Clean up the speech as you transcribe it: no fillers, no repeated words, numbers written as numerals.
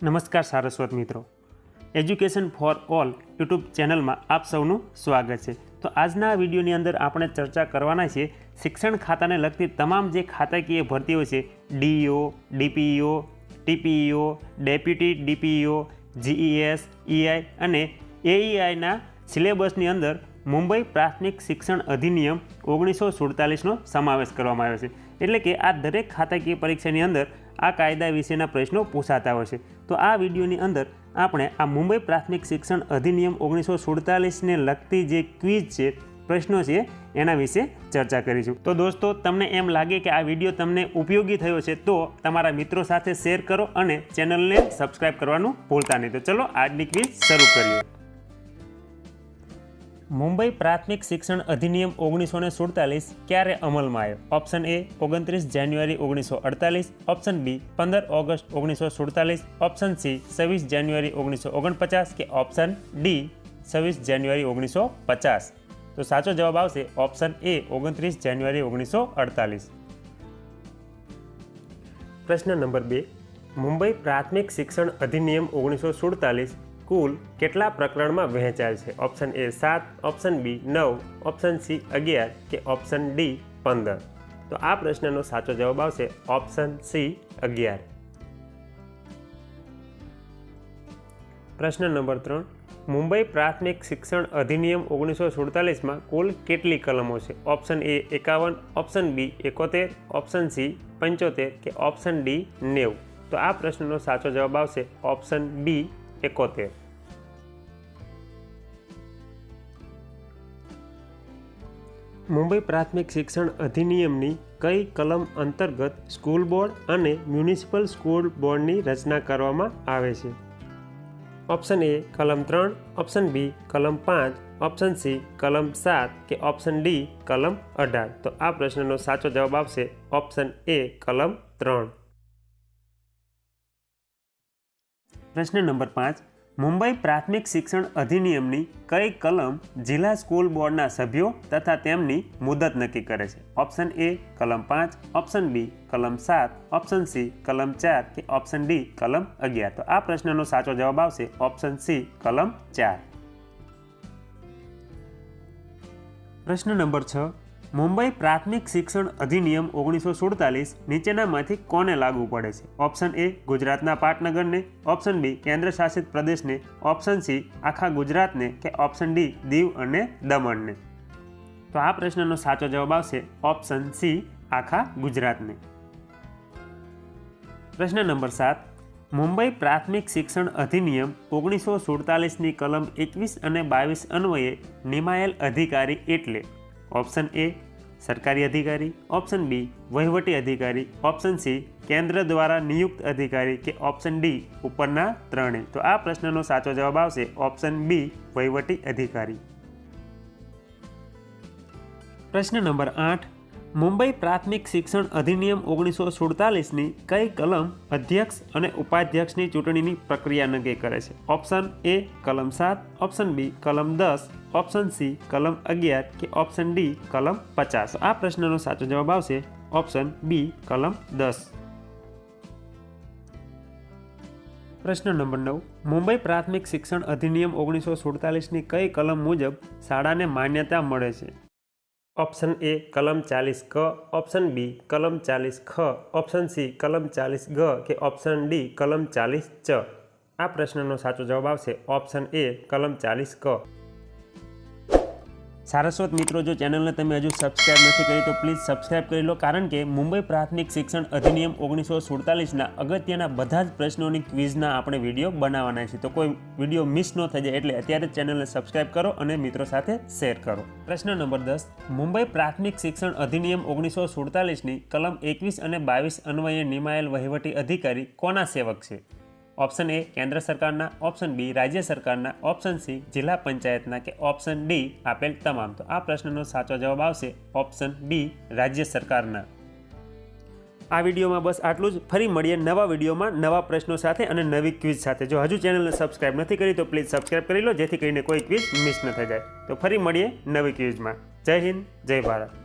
નમસ્કાર સારસ્વત મિત્રો, education for all YouTube ચેનલમાં આપ સૌનું સ્વાગત છે। તો આજના આ વિડીયોની અંદર આપણે ચર્ચા કરવાના છે શિક્ષણ ખાતાને લગતી તમામ જે ખાતાકીય ભરતીઓ છે, DEO, DPEO, TPEO, deputy DPEO, GES, EI અને એઈઆઈના સિલેબસની અંદર મુંબઈ પ્રાથમિક શિક્ષણ અધિનિયમ 1947નો સમાવેશ કરવામાં આવ્યો છે। એટલે કે આ દરેક ખાતાકીય પરીક્ષાની અંદર આ કાયદા વિશેના પ્રશ્નો પૂછાતા હોય છે। તો આ વિડીયોની અંદર આપણે આ મુંબઈ પ્રાથમિક શિક્ષણ અધિનિયમ 1947ને લગતી જે ક્વિઝ છે, પ્રશ્નો છે, એના વિશે ચર્ચા કરીશું। તો દોસ્તો, તમને એમ લાગે કે આ વિડીયો તમને ઉપયોગી થયો છે તો તમારા મિત્રો સાથે શેર કરો અને ચેનલને સબસ્ક્રાઈબ કરવાનું ભૂલતા નહીં। તો ચલો આજની ક્વિઝ શરૂ કરીએ। મુંબઈ પ્રાથમિક શિક્ષણ અધિનિયમ 1947 ક્યારે અમલમાં આવ્યો? Option A 29 January 1948, option B 15 August 1947, option C 26 January 1949 કે ઓપ્શન ડી 26 જાન્યુઆરી 1950। તો સાચો જવાબ આવશે ઓપ્શન એ 29 જાન્યુઆરી 1948। પ્રશ્ન નંબર 2, મુંબઈ પ્રાથમિક શિક્ષણ અધિનિયમ 1947 કુલ કેટલા પ્રકરણમાં વહેંચાયેલ છે? Option A 7, option B 9, option C 11 કે ઓપ્શન ડી 15। તો આ પ્રશ્નનો સાચો જવાબ આવશે ઓપ્શન સી 11। પ્રશ્ન નંબર 3, મુંબઈ પ્રાથમિક શિક્ષણ અધિનિયમ 1947માં કુલ કેટલી કલમો છે? Option A 51, option B 71, option C 75 કે ઓપ્શન ડી 90। તો આ પ્રશ્નનો સાચો જવાબ આવશે ઓપ્શન બી 71। મુંબઈ પ્રાથમિક શિક્ષણ અધિનિયમની કઈ કલમ અંતર્ગત સ્કૂલ બોર્ડ અને મ્યુનિસિપલ સ્કૂલ બોર્ડની રચના કરવામાં આવે છે? ઓપ્શન એ કલમ 3, ઓપ્શન બી કલમ 5, ઓપ્શન સી કલમ 7 કે ઓપ્શન ડી કલમ 18। તો આ પ્રશ્નનો સાચો જવાબ આવશે ઓપ્શન એ કલમ 3। પ્રશ્ન નંબર 5, મુંબઈ પ્રાથમિક શિક્ષણ અધિનિયમની કઈ કલમ જિલ્લા સ્કૂલ બોર્ડના સભ્યો તથા તેમની મુદત નક્કી કરે છે? ઓપ્શન એ કલમ 5, ઓપ્શન બી કલમ 7, ઓપ્શન સી કલમ 4 કે ઓપ્શન ડી કલમ 11। તો આ પ્રશ્નનો સાચો જવાબ આવશે ઓપ્શન સી કલમ 4। પ્રશ્ન નંબર 6, મુંબઈ પ્રાથમિક શિક્ષણ અધિનિયમ 1947 નીચેનામાંથી કોને લાગુ પડે છે? ઓપ્શન એ ગુજરાતના પાટનગરને, ઓપ્શન બી કેન્દ્ર શાસિત પ્રદેશને, ઓપ્શન સી આખા ગુજરાતને કે ઓપ્શન ડી દીવ અને દમણને। તો આ પ્રશ્નનો સાચો જવાબ આવશે ઓપ્શન સી આખા ગુજરાતને। પ્રશ્ન નંબર 7, મુંબઈ પ્રાથમિક શિક્ષણ અધિનિયમ 1947ની કલમ 21 અને 22 અન્વયે નિમાયેલ અધિકારી એટલે? ઓપ્શન એ સરકારી અધિકારી, ઓપ્શન બી વહીવટી અધિકારી, ઓપ્શન સી કેન્દ્ર દ્વારા નિયુક્ત અધિકારી કે ઓપ્શન ડી ઉપરના ત્રણેય। તો આ પ્રશ્નનો સાચો જવાબ આવશે ઓપ્શન બી વહીવટી અધિકારી। પ્રશ્ન નંબર 8, મુંબઈ પ્રાથમિક શિક્ષણ અધિનિયમ 1947ની કઈ કલમ અધ્યક્ષ અને ઉપાધ્યક્ષની ચૂંટણીની પ્રક્રિયા નક્કી કરે છે? ઓપ્શન એ કલમ 7, ઓપ્શન બી કલમ 10, ઓપ્શન સી કલમ 11 કે ઓપ્શન ડી કલમ 50। આ પ્રશ્નનો સાચો જવાબ આવશે ઓપ્શન બી કલમ 10। પ્રશ્ન નંબર 9, મુંબઈ પ્રાથમિક શિક્ષણ અધિનિયમ 1947ની કઈ કલમ મુજબ શાળાને માન્યતા મળે છે? ઓપ્શન એ કલમ 40 ક, ઓપ્શન બી કલમ 40 ખ, ઓપ્શન સી કલમ 40 ગ કે ઓપ્શન ડી કલમ 40 ચ। આ પ્રશ્નનો સાચો જવાબ આવશે ઓપ્શન એ કલમ 40 ક। સારસ્વત મિત્રો, જો ચેનલને તમે હજુ સબસ્ક્રાઈબ નથી કરી તો પ્લીઝ સબસ્ક્રાઈબ કરી લો, કારણ કે મુંબઈ પ્રાથમિક શિક્ષણ અધિનિયમ 1947ના અગત્યના બધા જ પ્રશ્નોની ક્વિઝના આપણે વિડીયો બનાવવાના છે। તો કોઈ વિડીયો મિસ ન થઈ જાય એટલે અત્યારે ચેનલને સબસ્ક્રાઈબ કરો અને મિત્રો સાથે શેર કરો। પ્રશ્ન નંબર 10, મુંબઈ પ્રાથમિક શિક્ષણ અધિનિયમ 1947ની કલમ 21 અને 22 અન્વયે નિમાયેલ વહીવટી અધિકારી કોના સેવક છે? ઓપ્શન એ કેન્દ્ર સરકારના, ઓપ્શન બી રાજ્ય સરકારના, ઓપ્શન સી જિલ્લા પંચાયતના કે ઓપ્શન ડી આપેલ તમામ। તો આ પ્રશ્નનો સાચો જવાબ આવશે ઓપ્શન બી રાજ્ય સરકારના। આ વિડીયોમાં બસ આટલું જ। ફરી મળીએ નવા વિડીયોમાં નવા પ્રશ્નો સાથે અને નવી ક્વિઝ સાથે। જો હજુ ચેનલને સબસ્ક્રાઈબ નથી કરી તો પ્લીઝ સબસ્ક્રાઈબ કરી લો, જેથી કરીને કોઈ ક્વિઝ મિસ ન થઈ જાય। તો ફરી મળીએ નવી ક્વિઝમાં। જય હિન્દ, જય ભારત।